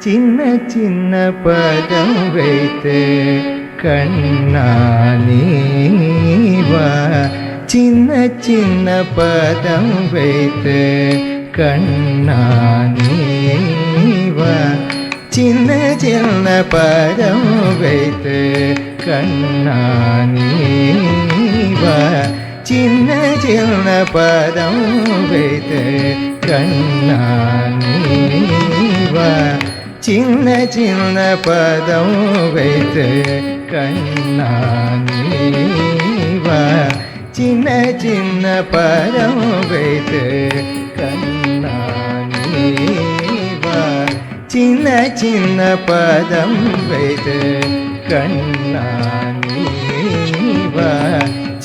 சின்ன சின்ன பதம் வைத்து கண்ணா நீ வா, சின்ன சின்ன பதம் வைத்து கண்ணா நீ வா, சின்ன சின்ன பதம் வைத்து கண்ணா நீ வா, சின்ன சின்ன பதம் வைத்து கண்ணா நீ வா, சின்ன சின்ன பதம் வைத்து கண்ணா நீ வா, சின்ன சின்ன பதம் வைத்து கண்ணா நீ வா, சின்ன சின்ன பதம் வைத்து கண்ணா நீ வா,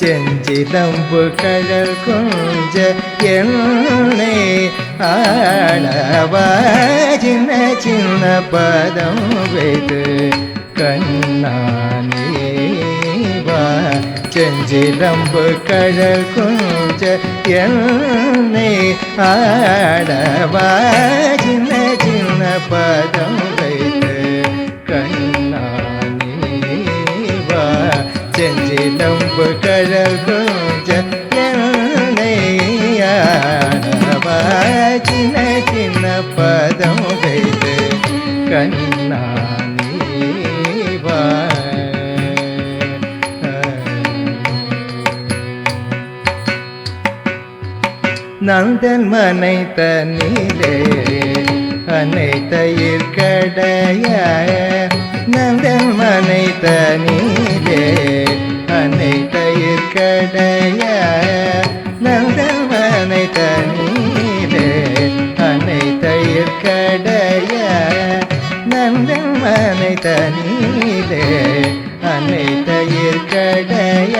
செஞ்சிலம்பு கடல் கொஞ்ச என்னை ஆளவா, சின்ன சின்ன பதம் வைத்து கண்ணா நீ வா, செஞ்சிலம்பு கடல் கொஞ்ச என்னை ஆளவா, சின்ன சின்ன பதம் வைத்து கண்ணா நீ வா, செஞ்சிலம்பு கடல் கொஞ்ச என்னை ஆளவா, சின்ன சின்ன பதம் வைத்து கண்ணா நீ வா. நந்தன் மனை தன்னிலே அனைத்தையிற் கடைய, நந்தன் மனை தன்னிலே அனைத்தையிற் கடைய, நந்தன் மனை தன்னிலே அனைத்தையிற் கடைய, நந்தன் மனை தன்னிலே அனைத்தையிற் கடைய,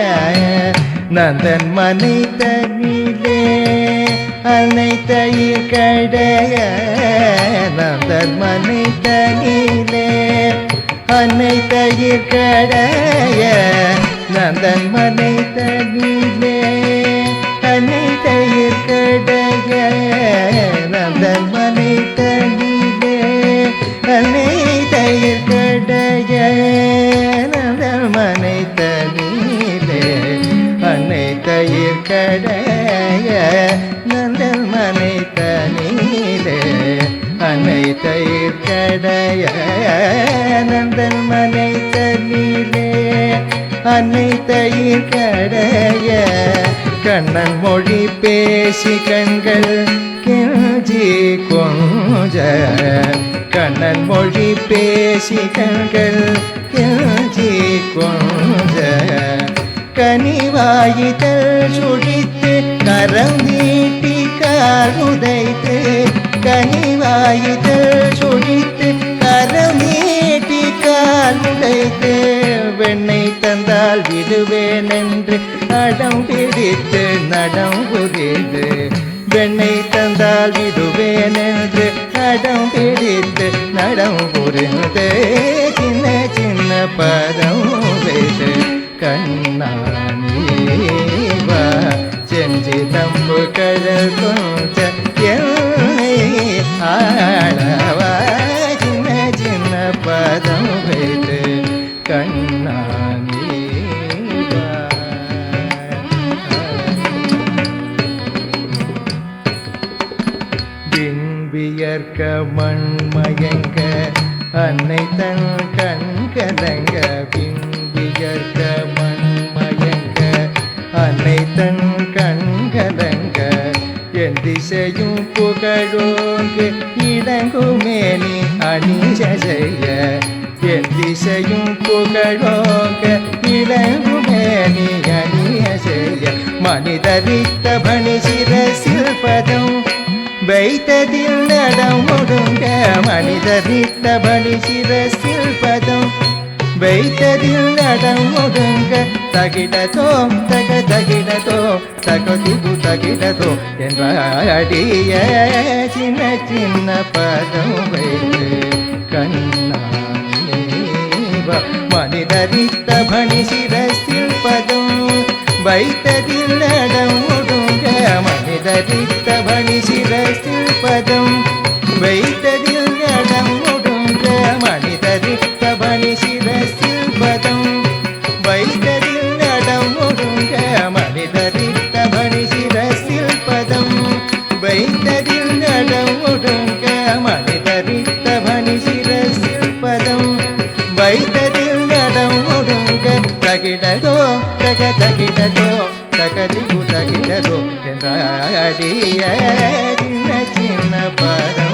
நந்தன் மனை தன்னிலே அனைத்தையிற் கடைய, நந்தன் மனை தன்னிலே அனைத்தையிற் கடைய, நந்தன் மனை தன்னிலே அனைத்தையிற் கடைய, நந்தன் மனை தன்னிலே அனைத்தையிற் கடைய, நந்தன் மனை தன்னிலே அனைத்தையிற் கடைய, நந்தன் மனை தன்னிலே அனைத்தையிற் கடைய, நந்தன் மனை தன்னிலே அனைத்தையிற் கடைய, கண்ணன் மொழி பேசி கண்கள் கெஞ்சி கொஞ்ச, கண்ணன் மொழி பேசி கண்கள் கெஞ்சி கொஞ்ச, கனிவாயிதழ் சுழித்து கரம் நீட்டி காருதைத்து, கனிவாயிதழ் சுழித்து கரம் நீட்டி காருதைத்து, வெண்ணெய் தந்தால் விடுவேன் என்று நடம் பிடித்து நடம் புரிந்து, வெண்ணெய் தந்தால் விடுவேன் என்று நடம் பிடித்து நடம் புரிந்து, சின்ன சின்ன பதம் வைத்து கண்ணா நீ வா, செஞ்சிலம்பு கடல் கொஞ்ச என்னை ஆளவா, சின்ன சின்ன பதம் வைத்து கண்ணா நீ வா. வியர்க்க மண்மயங்க அன்னை தன் கண் கலங்க, வியர்க்க மண்மயங்க அன்னை தன் கண் கலங்க, என் திசையும் புகழோங்கு இளங்குமேனி அணிஜ செய்ய, என் திசையும் புகழோங்க இளங்குமேனி அணிய செய்ய, மனிதரித்த பணி சிரசில் பதம் வைத்ததில் நடம் ஒடுங்க மனிதரித்த பணி சிரசில் பதம் வைத்ததில் நடம் ஒடுங்க தகிடதோ தகிடதோ தகதிபு தகிடதோ என்ற அடிய சின்ன சின்ன பதம் வைத்து கண்ணானேவ மனிதரித்த பணி சிரசில் பதம் வைத்ததில் நடம் ஒடுங்க மனிதரித்த பணி சிரசில் பதம் வைத்ததில் நடம் ஒடுங்க மனிதரித்த பணி சிரசில் பதம் வைத்ததில் நடம் ஒடுங்க மனிதரித்த பணி சிரசில் பதம் வைத்ததில் நடம் ஒடுங்க மனிதரித்த பணி சிரசில் பதம் வைத்ததில் நடம் ஒடுங்க தகிடதோ தகிடதோ தகதிபு தகிடதோ என்ற அடிய சின்ன சின்ன பதம்